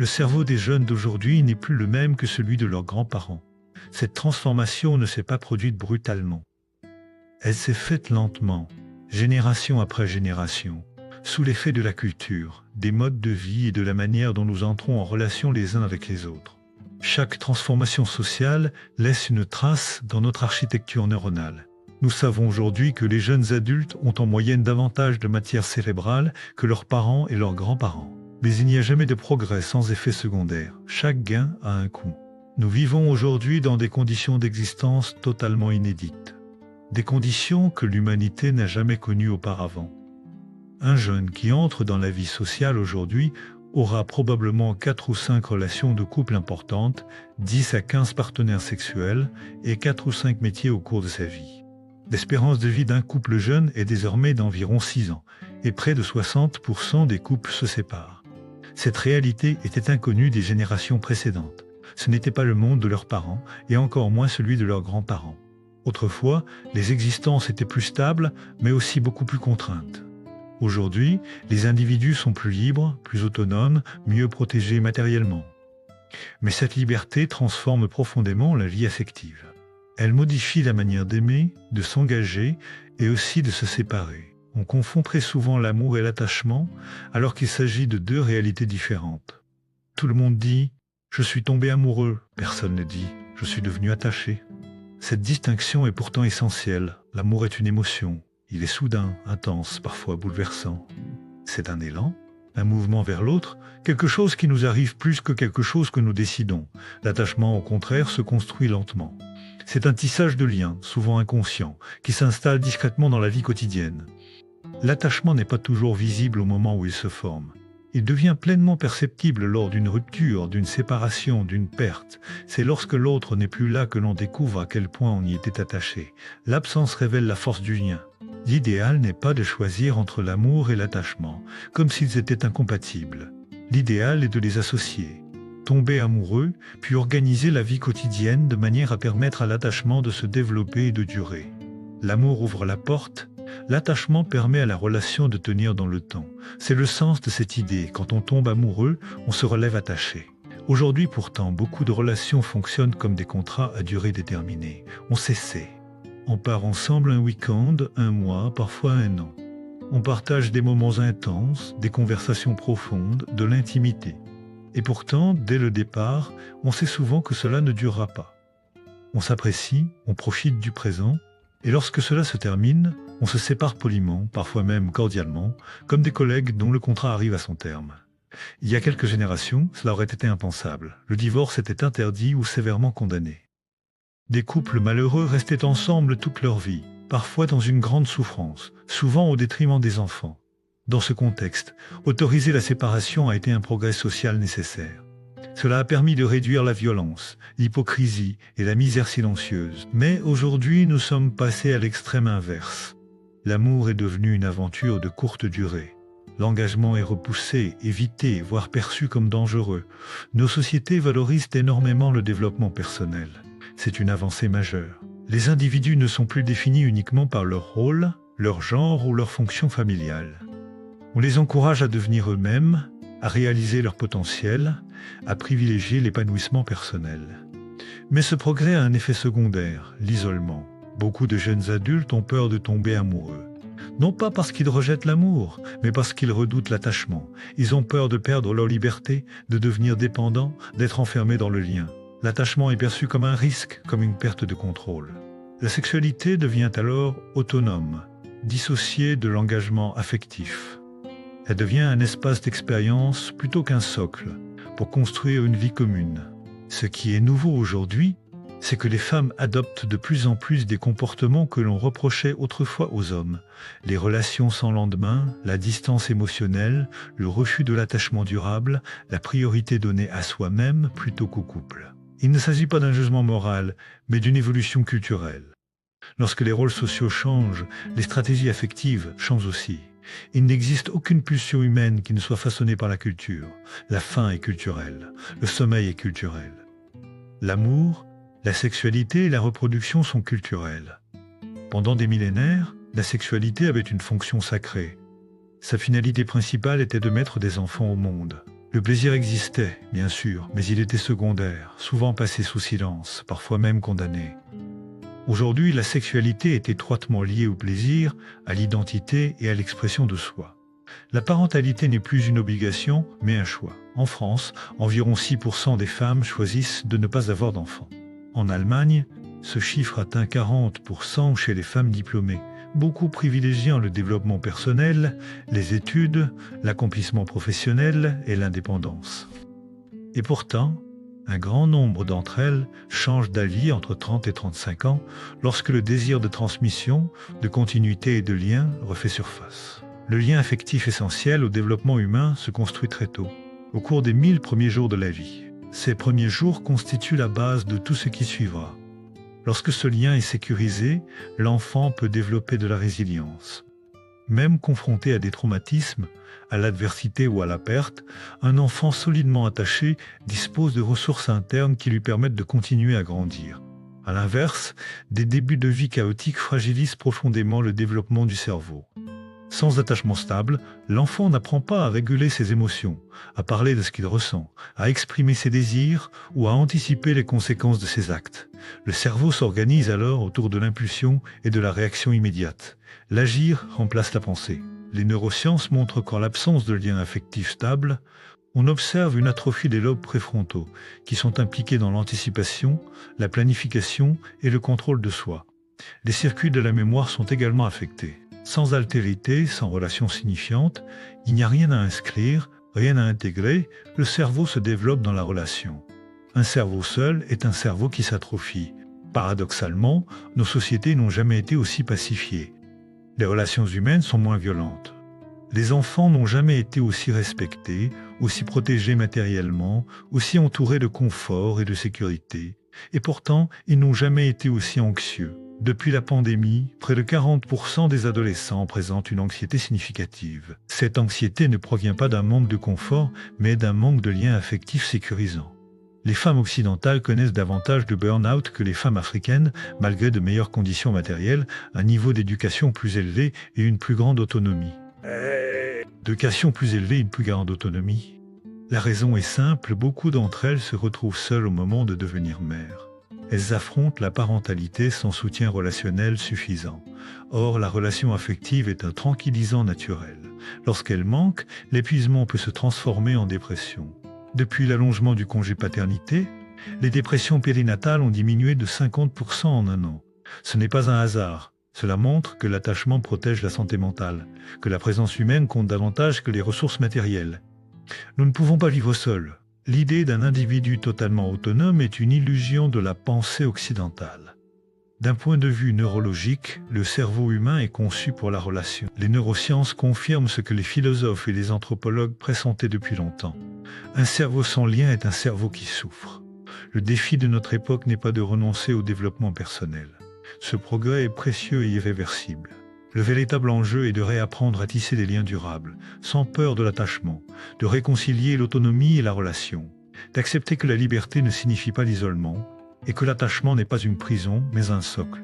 Le cerveau des jeunes d'aujourd'hui n'est plus le même que celui de leurs grands-parents. Cette transformation ne s'est pas produite brutalement. Elle s'est faite lentement, génération après génération, sous l'effet de la culture, des modes de vie et de la manière dont nous entrons en relation les uns avec les autres. Chaque transformation sociale laisse une trace dans notre architecture neuronale. Nous savons aujourd'hui que les jeunes adultes ont en moyenne davantage de matière cérébrale que leurs parents et leurs grands-parents. Mais il n'y a jamais de progrès sans effet secondaire. Chaque gain a un coût. Nous vivons aujourd'hui dans des conditions d'existence totalement inédites. Des conditions que l'humanité n'a jamais connues auparavant. Un jeune qui entre dans la vie sociale aujourd'hui aura probablement 4 ou 5 relations de couple importantes, 10 à 15 partenaires sexuels et 4 ou 5 métiers au cours de sa vie. L'espérance de vie d'un couple jeune est désormais d'environ 6 ans et près de 60% des couples se séparent. Cette réalité était inconnue des générations précédentes. Ce n'était pas le monde de leurs parents et encore moins celui de leurs grands-parents. Autrefois, les existences étaient plus stables mais aussi beaucoup plus contraintes. Aujourd'hui, les individus sont plus libres, plus autonomes, mieux protégés matériellement. Mais cette liberté transforme profondément la vie affective. Elle modifie la manière d'aimer, de s'engager et aussi de se séparer. On confond très souvent l'amour et l'attachement alors qu'il s'agit de 2 réalités différentes. Tout le monde dit « je suis tombé amoureux », personne ne dit « je suis devenu attaché ». Cette distinction est pourtant essentielle. L'amour est une émotion. Il est soudain, intense, parfois bouleversant. C'est un élan, un mouvement vers l'autre, quelque chose qui nous arrive plus que quelque chose que nous décidons. L'attachement, au contraire, se construit lentement. C'est un tissage de liens, souvent inconscient, qui s'installe discrètement dans la vie quotidienne. L'attachement n'est pas toujours visible au moment où il se forme. Il devient pleinement perceptible lors d'une rupture, d'une séparation, d'une perte. C'est lorsque l'autre n'est plus là que l'on découvre à quel point on y était attaché. L'absence révèle la force du lien. L'idéal n'est pas de choisir entre l'amour et l'attachement, comme s'ils étaient incompatibles. L'idéal est de les associer. Tomber amoureux, puis organiser la vie quotidienne de manière à permettre à l'attachement de se développer et de durer. L'amour ouvre la porte, l'attachement permet à la relation de tenir dans le temps. C'est le sens de cette idée. Quand on tombe amoureux, on se relève attaché. Aujourd'hui pourtant, beaucoup de relations fonctionnent comme des contrats à durée déterminée. On s'essaie. On part ensemble un week-end, un mois, parfois un an. On partage des moments intenses, des conversations profondes, de l'intimité. Et pourtant, dès le départ, on sait souvent que cela ne durera pas. On s'apprécie, on profite du présent, et lorsque cela se termine, on se sépare poliment, parfois même cordialement, comme des collègues dont le contrat arrive à son terme. Il y a quelques générations, cela aurait été impensable. Le divorce était interdit ou sévèrement condamné. Des couples malheureux restaient ensemble toute leur vie, parfois dans une grande souffrance, souvent au détriment des enfants. Dans ce contexte, autoriser la séparation a été un progrès social nécessaire. Cela a permis de réduire la violence, l'hypocrisie et la misère silencieuse. Mais aujourd'hui, nous sommes passés à l'extrême inverse. L'amour est devenu une aventure de courte durée. L'engagement est repoussé, évité, voire perçu comme dangereux. Nos sociétés valorisent énormément le développement personnel. C'est une avancée majeure. Les individus ne sont plus définis uniquement par leur rôle, leur genre ou leur fonction familiale. On les encourage à devenir eux-mêmes, à réaliser leur potentiel, à privilégier l'épanouissement personnel. Mais ce progrès a un effet secondaire, l'isolement. Beaucoup de jeunes adultes ont peur de tomber amoureux. Non pas parce qu'ils rejettent l'amour, mais parce qu'ils redoutent l'attachement. Ils ont peur de perdre leur liberté, de devenir dépendants, d'être enfermés dans le lien. L'attachement est perçu comme un risque, comme une perte de contrôle. La sexualité devient alors autonome, dissociée de l'engagement affectif. Elle devient un espace d'expérience plutôt qu'un socle pour construire une vie commune. Ce qui est nouveau aujourd'hui, c'est que les femmes adoptent de plus en plus des comportements que l'on reprochait autrefois aux hommes. Les relations sans lendemain, la distance émotionnelle, le refus de l'attachement durable, la priorité donnée à soi-même plutôt qu'au couple. Il ne s'agit pas d'un jugement moral, mais d'une évolution culturelle. Lorsque les rôles sociaux changent, les stratégies affectives changent aussi. Il n'existe aucune pulsion humaine qui ne soit façonnée par la culture. La faim est culturelle, le sommeil est culturel. L'amour, la sexualité et la reproduction sont culturelles. Pendant des millénaires, la sexualité avait une fonction sacrée. Sa finalité principale était de mettre des enfants au monde. Le plaisir existait, bien sûr, mais il était secondaire, souvent passé sous silence, parfois même condamné. Aujourd'hui, la sexualité est étroitement liée au plaisir, à l'identité et à l'expression de soi. La parentalité n'est plus une obligation, mais un choix. En France, environ 6% des femmes choisissent de ne pas avoir d'enfants. En Allemagne, ce chiffre atteint 40% chez les femmes diplômées, beaucoup privilégiant le développement personnel, les études, l'accomplissement professionnel et l'indépendance. Et pourtant, un grand nombre d'entre elles changent d'avis entre 30 et 35 ans lorsque le désir de transmission, de continuité et de lien refait surface. Le lien affectif essentiel au développement humain se construit très tôt, au cours des 1000 premiers jours de la vie. Ces premiers jours constituent la base de tout ce qui suivra. Lorsque ce lien est sécurisé, l'enfant peut développer de la résilience. Même confronté à des traumatismes, à l'adversité ou à la perte, un enfant solidement attaché dispose de ressources internes qui lui permettent de continuer à grandir. À l'inverse, des débuts de vie chaotiques fragilisent profondément le développement du cerveau. Sans attachement stable, l'enfant n'apprend pas à réguler ses émotions, à parler de ce qu'il ressent, à exprimer ses désirs ou à anticiper les conséquences de ses actes. Le cerveau s'organise alors autour de l'impulsion et de la réaction immédiate. L'agir remplace la pensée. Les neurosciences montrent qu'en l'absence de lien affectif stable, on observe une atrophie des lobes préfrontaux, qui sont impliqués dans l'anticipation, la planification et le contrôle de soi. Les circuits de la mémoire sont également affectés. Sans altérité, sans relation signifiante, il n'y a rien à inscrire, rien à intégrer, le cerveau se développe dans la relation. Un cerveau seul est un cerveau qui s'atrophie. Paradoxalement, nos sociétés n'ont jamais été aussi pacifiées. Les relations humaines sont moins violentes. Les enfants n'ont jamais été aussi respectés, aussi protégés matériellement, aussi entourés de confort et de sécurité. Et pourtant, ils n'ont jamais été aussi anxieux. Depuis la pandémie, près de 40% des adolescents présentent une anxiété significative. Cette anxiété ne provient pas d'un manque de confort, mais d'un manque de liens affectifs sécurisants. Les femmes occidentales connaissent davantage de burn-out que les femmes africaines, malgré de meilleures conditions matérielles, un niveau d'éducation plus élevé et une plus grande autonomie. D'éducation plus élevée et une plus grande autonomie. La raison est simple, beaucoup d'entre elles se retrouvent seules au moment de devenir mères. Elles affrontent la parentalité sans soutien relationnel suffisant. Or, la relation affective est un tranquillisant naturel. Lorsqu'elle manque, l'épuisement peut se transformer en dépression. Depuis l'allongement du congé paternité, les dépressions périnatales ont diminué de 50% en un an. Ce n'est pas un hasard. Cela montre que l'attachement protège la santé mentale, que la présence humaine compte davantage que les ressources matérielles. Nous ne pouvons pas vivre seuls. L'idée d'un individu totalement autonome est une illusion de la pensée occidentale. D'un point de vue neurologique, le cerveau humain est conçu pour la relation. Les neurosciences confirment ce que les philosophes et les anthropologues pressentaient depuis longtemps. Un cerveau sans lien est un cerveau qui souffre. Le défi de notre époque n'est pas de renoncer au développement personnel. Ce progrès est précieux et irréversible. Le véritable enjeu est de réapprendre à tisser des liens durables, sans peur de l'attachement, de réconcilier l'autonomie et la relation, d'accepter que la liberté ne signifie pas l'isolement et que l'attachement n'est pas une prison, mais un socle.